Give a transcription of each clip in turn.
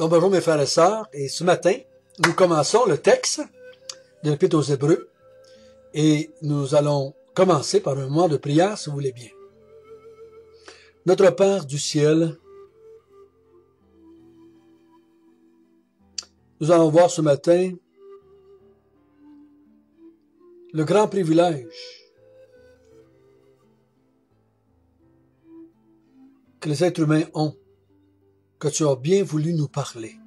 Donc bonjour mes frères et sœurs, et ce matin, nous commençons le texte de l'Épître aux Hébreux, et nous allons commencer par un moment de prière, si vous voulez bien. Notre Père du ciel, nous allons voir ce matin le grand privilège que les êtres humains ont, que tu as bien voulu nous parler.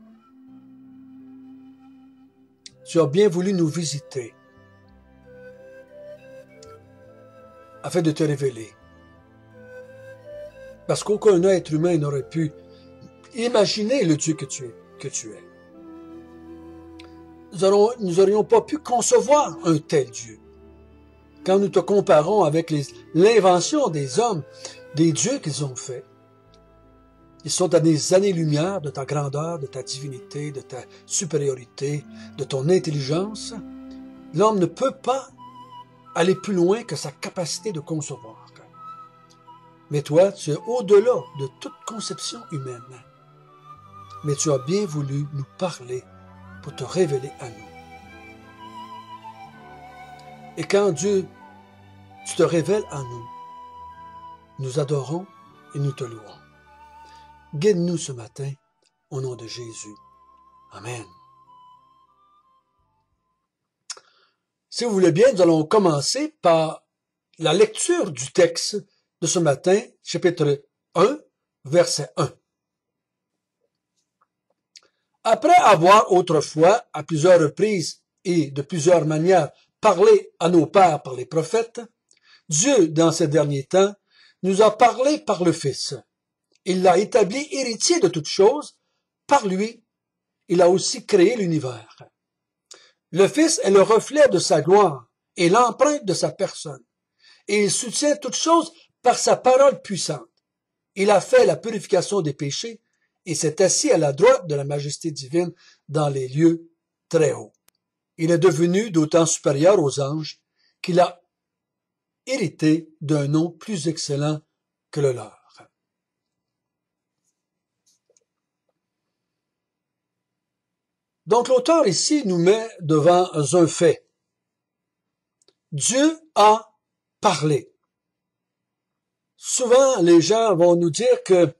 Tu as bien voulu nous visiter afin de te révéler. Parce qu'aucun être humain n'aurait pu imaginer le Dieu que tu es. Nous n'aurions pas pu concevoir un tel Dieu. Quand nous te comparons avec l'invention des hommes, des dieux qu'ils ont faits, ils sont à des années-lumière de ta grandeur, de ta divinité, de ta supériorité, de ton intelligence. L'homme ne peut pas aller plus loin que sa capacité de concevoir. Mais toi, tu es au-delà de toute conception humaine. Mais tu as bien voulu nous parler pour te révéler à nous. Et quand Dieu, tu te révèles à nous, nous adorons et nous te louons. Guide-nous ce matin, au nom de Jésus. Amen. Si vous voulez bien, nous allons commencer par la lecture du texte de ce matin, chapitre 1, verset 1. Après avoir autrefois, à plusieurs reprises et de plusieurs manières, parlé à nos pères par les prophètes, Dieu, dans ces derniers temps, nous a parlé par le Fils. Il l'a établi héritier de toutes choses. Par lui, il a aussi créé l'univers. Le Fils est le reflet de sa gloire et l'empreinte de sa personne. Et il soutient toutes choses par sa parole puissante. Il a fait la purification des péchés et s'est assis à la droite de la majesté divine dans les lieux très hauts. Il est devenu d'autant supérieur aux anges qu'il a hérité d'un nom plus excellent que le leur. Donc l'auteur ici nous met devant un fait. Dieu a parlé. Souvent, les gens vont nous dire que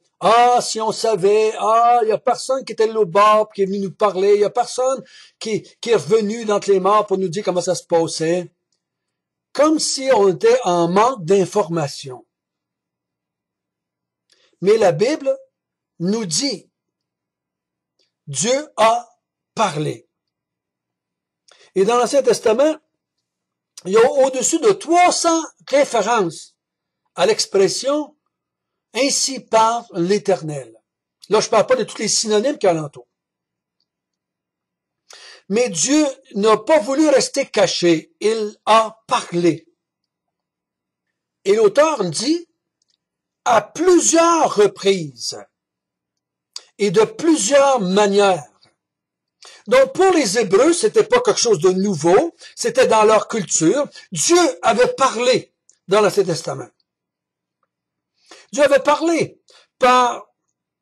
si on savait, il y a personne qui était là au bord, qui est venu nous parler, il y a personne qui est revenu d'entre les morts pour nous dire comment ça se passait. Comme si on était en manque d'informations. Mais la Bible nous dit, Dieu a parlé. Et dans l'Ancien Testament, il y a au-dessus de 300 références à l'expression « Ainsi parle l'Éternel ». Là, je ne parle pas de tous les synonymes qu'il y a alentour. Mais Dieu n'a pas voulu rester caché. Il a parlé. Et l'auteur dit « à plusieurs reprises et de plusieurs manières ». Donc, pour les Hébreux, c'était pas quelque chose de nouveau, c'était dans leur culture. Dieu avait parlé dans l'Ancien Testament. Dieu avait parlé par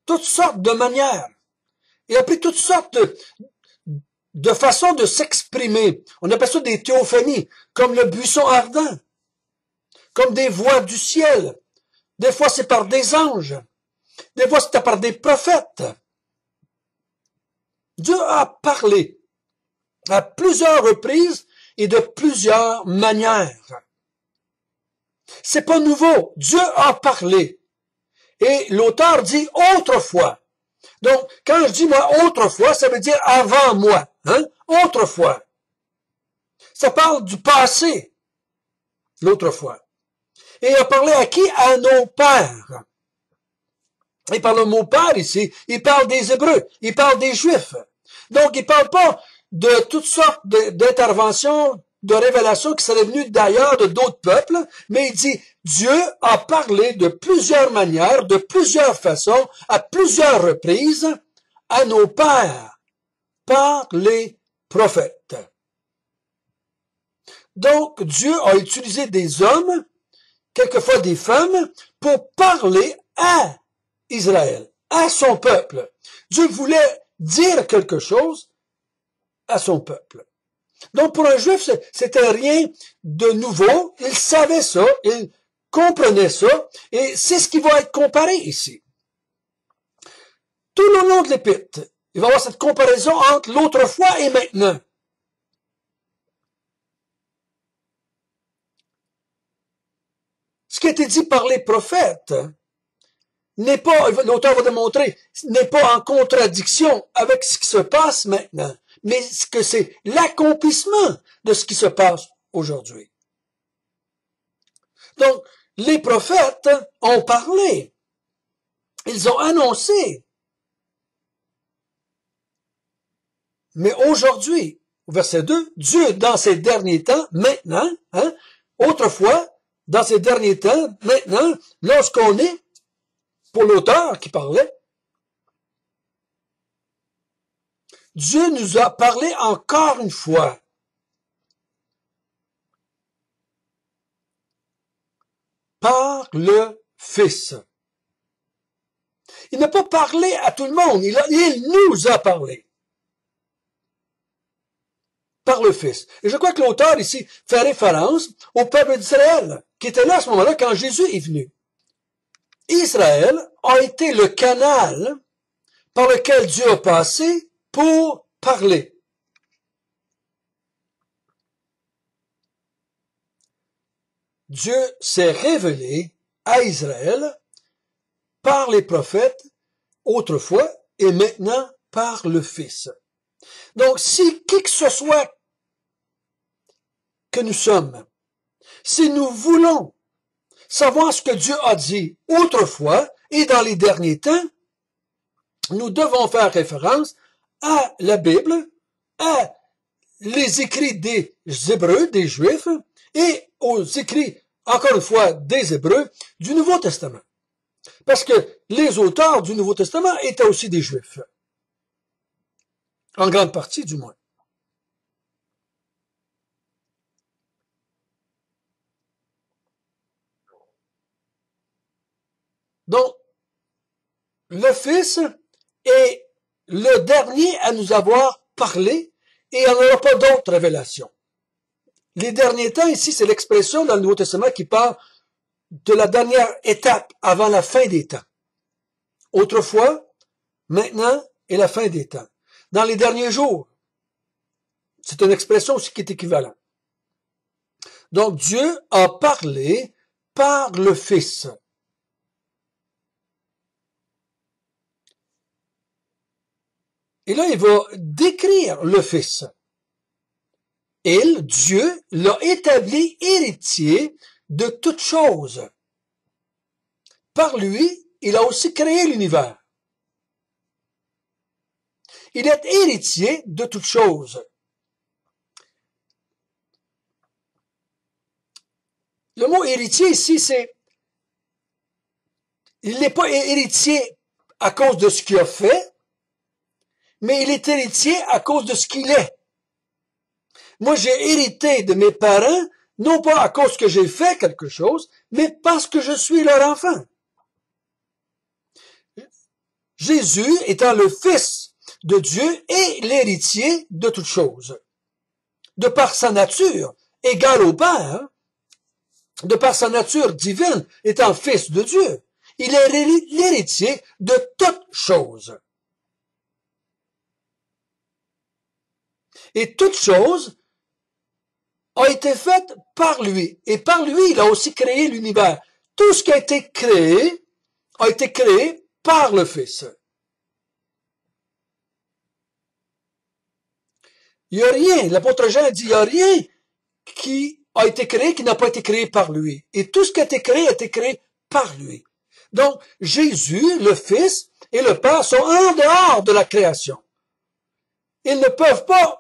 toutes sortes de manières. Il a pris toutes sortes de façons de s'exprimer. On appelle ça des théophanies, comme le buisson ardent, comme des voix du ciel. Des fois, c'est par des anges. Des fois, c'était par des prophètes. Dieu a parlé à plusieurs reprises et de plusieurs manières. C'est pas nouveau. Dieu a parlé. Et l'auteur dit autrefois. Donc, quand je dis moi autrefois, ça veut dire avant moi. Autrefois. Ça parle du passé. L'autrefois. Et il a parlé à qui? À nos pères. Et par le mot père ici, il parle des Hébreux, il parle des Juifs. Donc, il ne parle pas de toutes sortes d'interventions, de révélations qui seraient venues d'ailleurs, de d'autres peuples, mais il dit, Dieu a parlé de plusieurs manières, de plusieurs façons, à plusieurs reprises, à nos pères, par les prophètes. Donc, Dieu a utilisé des hommes, quelquefois des femmes, pour parler à Israël, à son peuple. Dieu voulait dire quelque chose à son peuple. Donc pour un juif, c'était rien de nouveau, il savait ça, il comprenait ça, et c'est ce qui va être comparé ici. Tout le long de l'épître, il va y avoir cette comparaison entre l'autrefois et maintenant. Ce qui a été dit par les prophètes n'est pas, l'auteur va démontrer, n'est pas en contradiction avec ce qui se passe maintenant, mais que c'est l'accomplissement de ce qui se passe aujourd'hui. Donc, les prophètes ont parlé, ils ont annoncé, mais aujourd'hui, au verset 2, Dieu dans ces derniers temps, maintenant, autrefois, dans ces derniers temps, maintenant, lorsqu'on est, pour l'auteur qui parlait, Dieu nous a parlé encore une fois. Par le Fils. Il n'a pas parlé à tout le monde, il nous a parlé. Par le Fils. Et je crois que l'auteur ici fait référence au peuple d'Israël, qui était là à ce moment-là quand Jésus est venu. Israël a été le canal par lequel Dieu a passé pour parler. Dieu s'est révélé à Israël par les prophètes autrefois et maintenant par le Fils. Donc, si qui que ce soit que nous sommes, si nous voulons savoir ce que Dieu a dit autrefois et dans les derniers temps, nous devons faire référence à la Bible, à les écrits des Hébreux, des Juifs, et aux écrits, encore une fois, des Hébreux du Nouveau Testament. Parce que les auteurs du Nouveau Testament étaient aussi des Juifs. En grande partie, du moins. Donc, le Fils est le dernier à nous avoir parlé et il n'y en aura pas d'autres révélations. Les derniers temps, ici, c'est l'expression dans le Nouveau Testament qui parle de la dernière étape avant la fin des temps. Autrefois, maintenant et la fin des temps. Dans les derniers jours, c'est une expression aussi qui est équivalente. Donc Dieu a parlé par le Fils. Et là, il va décrire le Fils. Il, Dieu, l'a établi héritier de toutes choses. Par lui, il a aussi créé l'univers. Il est héritier de toutes choses. Le mot héritier ici, c'est... Il n'est pas héritier à cause de ce qu'il a fait, mais il est héritier à cause de ce qu'il est. Moi, j'ai hérité de mes parents, non pas à cause que j'ai fait quelque chose, mais parce que je suis leur enfant. Jésus étant le Fils de Dieu est l'héritier de toutes choses. De par sa nature, égale au Père, de par sa nature divine, étant Fils de Dieu, il est l'héritier de toutes choses. Et toutes choses ont été faites par lui. Et par lui, il a aussi créé l'univers. Tout ce qui a été créé par le Fils. Il n'y a rien, l'apôtre Jean dit, il n'y a rien qui a été créé qui n'a pas été créé par lui. Et tout ce qui a été créé par lui. Donc, Jésus, le Fils et le Père sont en dehors de la création. Ils ne peuvent pas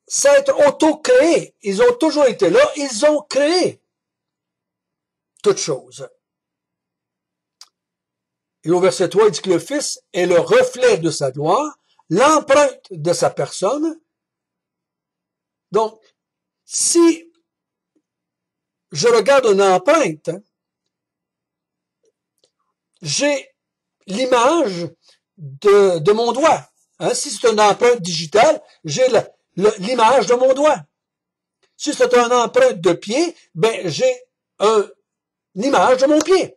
s'être auto-créés. Ils ont toujours été là, ils ont créé toutes choses. Et au verset 3, il dit que le Fils est le reflet de sa gloire, l'empreinte de sa personne. Donc, si je regarde une empreinte, j'ai l'image de mon doigt. Hein? Si c'est une empreinte digitale, j'ai l'image de mon doigt. Si c'est une empreinte de pied, ben j'ai une image de mon pied.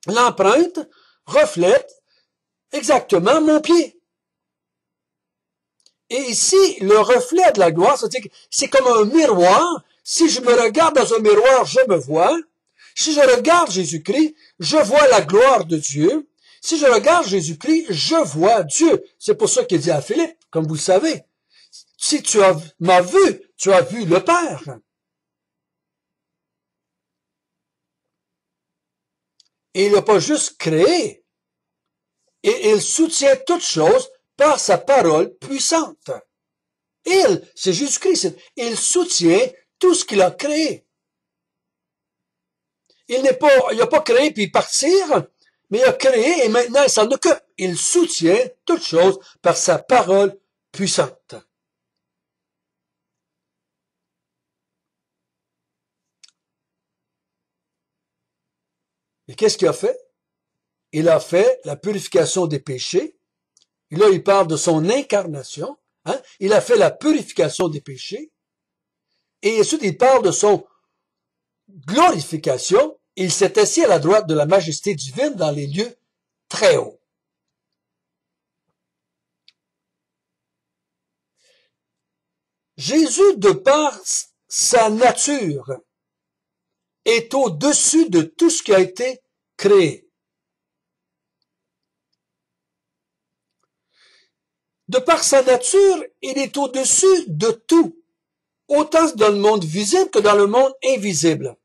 L'empreinte reflète exactement mon pied. Et ici, le reflet de la gloire, c'est-à-dire que c'est comme un miroir. Si je me regarde dans un miroir, je me vois. Si je regarde Jésus-Christ, je vois la gloire de Dieu. Si je regarde Jésus-Christ, je vois Dieu. C'est pour ça qu'il dit à Philippe, comme vous le savez, si tu m'as vu, tu as vu le Père. Et il n'a pas juste créé, et il soutient toutes choses par sa parole puissante. C'est Jésus-Christ, il soutient tout ce qu'il a créé. Il n'a pas créé puis partir, mais il a créé et maintenant il s'en occupe. Il soutient toutes choses par sa parole puissante. Et qu'est-ce qu'il a fait? Il a fait la purification des péchés. Et là, il parle de son incarnation. Hein? Il a fait la purification des péchés. Et ensuite, il parle de son glorification. Il s'est assis à la droite de la majesté divine dans les lieux très hauts. Jésus, de par sa nature, est au-dessus de tout ce qui a été créé. De par sa nature, il est au-dessus de tout, autant dans le monde visible que dans le monde invisible.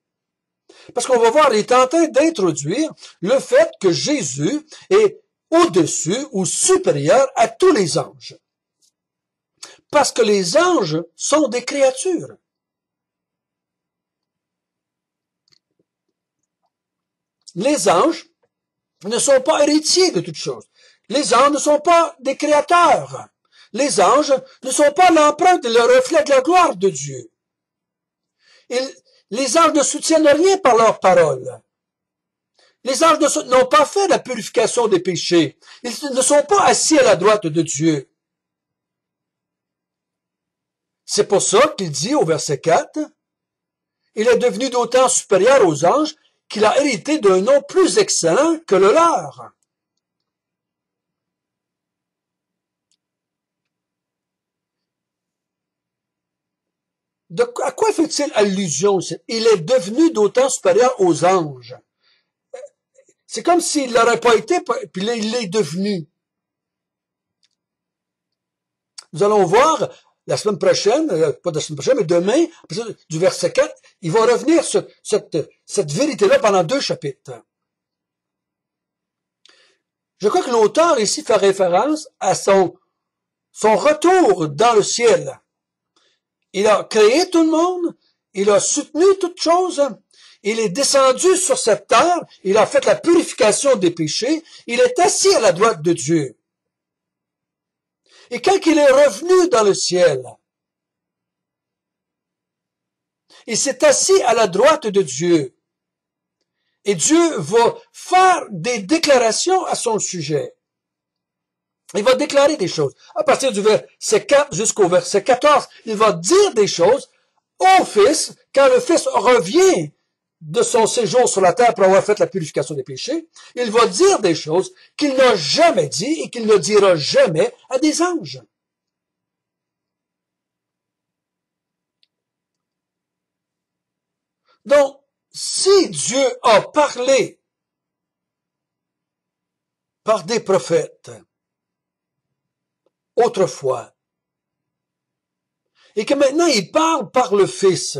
Parce qu'on va voir, il est en train d'introduire le fait que Jésus est au-dessus ou supérieur à tous les anges. Parce que les anges sont des créatures. Les anges ne sont pas héritiers de toutes choses. Les anges ne sont pas des créateurs. Les anges ne sont pas l'empreinte et le reflet de la gloire de Dieu. Les anges ne soutiennent rien par leur parole. Les anges n'ont pas fait la purification des péchés. Ils ne sont pas assis à la droite de Dieu. C'est pour ça qu'il dit au verset 4, « Il est devenu d'autant supérieur aux anges qu'il a hérité d'un nom plus excellent que le leur. » À quoi fait-il allusion? Il est devenu d'autant supérieur aux anges. C'est comme s'il n'aurait pas été, puis là, il l'est devenu. Nous allons voir la semaine prochaine, pas la semaine prochaine, mais demain, du verset 4, il va revenir sur cette vérité-là pendant 2 chapitres. Je crois que l'auteur ici fait référence à son retour dans le ciel. Il a créé tout le monde, il a soutenu toutes choses, il est descendu sur cette terre, il a fait la purification des péchés, il est assis à la droite de Dieu. Et quand il est revenu dans le ciel, il s'est assis à la droite de Dieu. Et Dieu va faire des déclarations à son sujet. Il va déclarer des choses. À partir du verset 4 jusqu'au verset 14, il va dire des choses au Fils, quand le Fils revient de son séjour sur la terre pour avoir fait la purification des péchés, il va dire des choses qu'il n'a jamais dit et qu'il ne dira jamais à des anges. Donc, si Dieu a parlé par des prophètes autrefois, et que maintenant il parle par le Fils,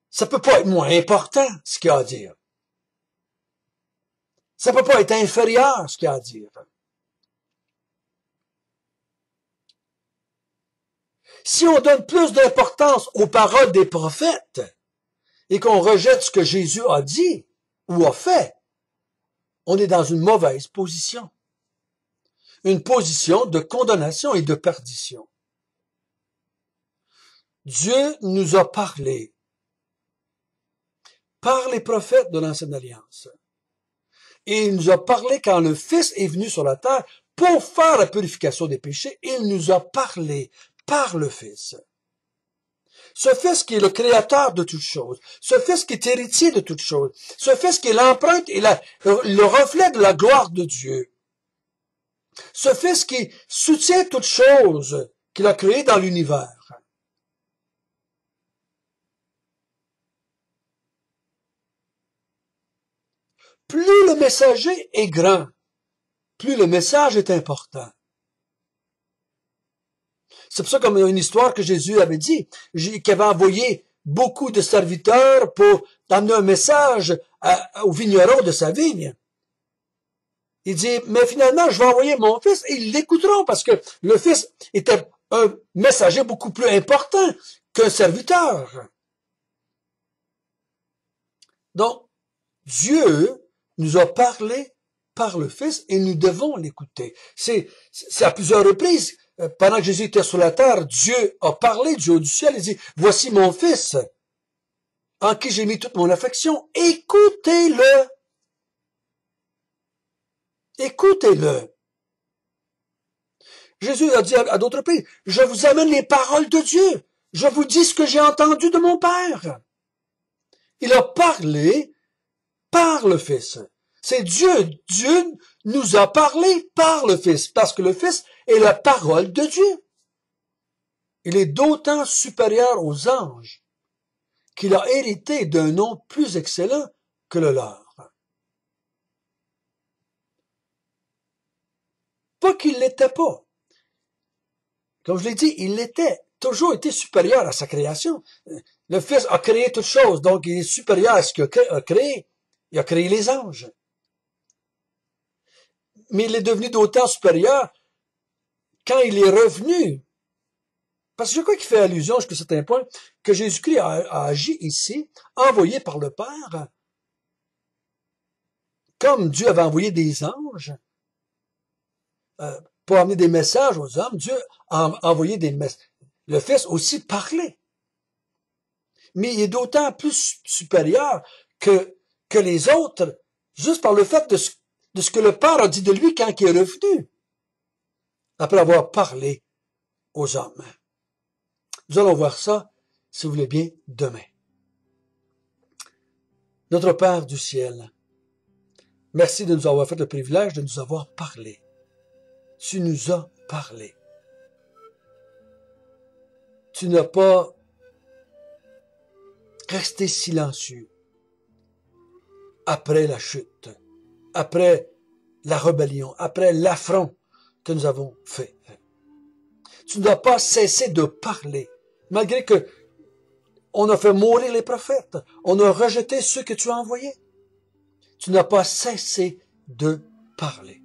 ça peut pas être moins important ce qu'il y a à dire. Ça peut pas être inférieur ce qu'il y a à dire. Si on donne plus d'importance aux paroles des prophètes et qu'on rejette ce que Jésus a dit ou a fait, on est dans une mauvaise position. Une position de condamnation et de perdition. Dieu nous a parlé par les prophètes de l'Ancienne Alliance. Et il nous a parlé quand le Fils est venu sur la terre pour faire la purification des péchés. Il nous a parlé par le Fils. Ce Fils qui est le créateur de toutes choses, ce Fils qui est héritier de toutes choses, ce Fils qui est l'empreinte et le reflet de la gloire de Dieu, ce Fils qui soutient toutes choses qu'il a créées dans l'univers. Plus le messager est grand, plus le message est important. C'est pour ça, comme une histoire que Jésus avait dit, qu'il avait envoyé beaucoup de serviteurs pour amener un message aux vignerons de sa vigne. Il dit, mais finalement, je vais envoyer mon fils et ils l'écouteront parce que le fils était un messager beaucoup plus important qu'un serviteur. Donc, Dieu nous a parlé par le Fils et nous devons l'écouter. C'est à plusieurs reprises. Pendant que Jésus était sur la terre, Dieu a parlé du haut du ciel et dit, voici mon Fils, en qui j'ai mis toute mon affection. Écoutez-le. Écoutez-le. Jésus a dit à d'autres reprises, je vous amène les paroles de Dieu. Je vous dis ce que j'ai entendu de mon Père. Il a parlé par le Fils. C'est Dieu. Dieu nous a parlé par le Fils, parce que le Fils est la parole de Dieu. Il est d'autant supérieur aux anges qu'il a hérité d'un nom plus excellent que le leur. Pas qu'il l'était pas. Comme je l'ai dit, il l'était, toujours été supérieur à sa création. Le Fils a créé toutes choses, donc il est supérieur à ce qu'il a créé. Il a créé les anges. Mais il est devenu d'autant supérieur quand il est revenu. Parce que je crois qu'il fait allusion jusqu'à un certain point que Jésus-Christ a agi ici, envoyé par le Père, comme Dieu avait envoyé des anges pour amener des messages aux hommes. Dieu a envoyé des messages. Le Fils aussi parlait. Mais il est d'autant plus supérieur que les autres, juste par le fait de ce que le Père a dit de lui quand il est revenu, après avoir parlé aux hommes. Nous allons voir ça, si vous voulez bien, demain. Notre Père du ciel, merci de nous avoir fait le privilège de nous avoir parlé. Tu nous as parlé. Tu n'as pas resté silencieux après la chute, après la rébellion, après l'affront que nous avons fait. Tu n'as pas cessé de parler, malgré que on a fait mourir les prophètes, on a rejeté ceux que tu as envoyés. Tu n'as pas cessé de parler.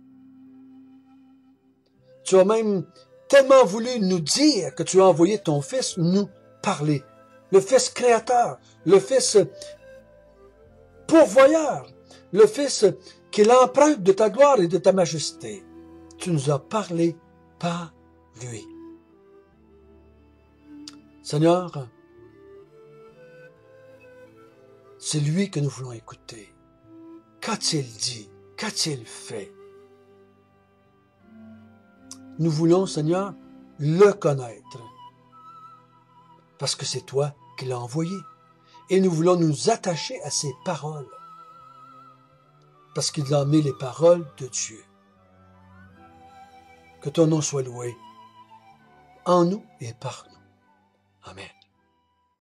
Tu as même tellement voulu nous dire que tu as envoyé ton Fils nous parler. Le Fils créateur, le Fils pourvoyeur, le Fils qui est l'empreinte de ta gloire et de ta majesté. Tu nous as parlé par lui. Seigneur, c'est lui que nous voulons écouter. Qu'a-t-il dit? Qu'a-t-il fait? Nous voulons, Seigneur, le connaître. Parce que c'est toi qui l'as envoyé. Et nous voulons nous attacher à ses paroles. Parce qu'il a mis les paroles de Dieu. Que ton nom soit loué en nous et par nous. Amen.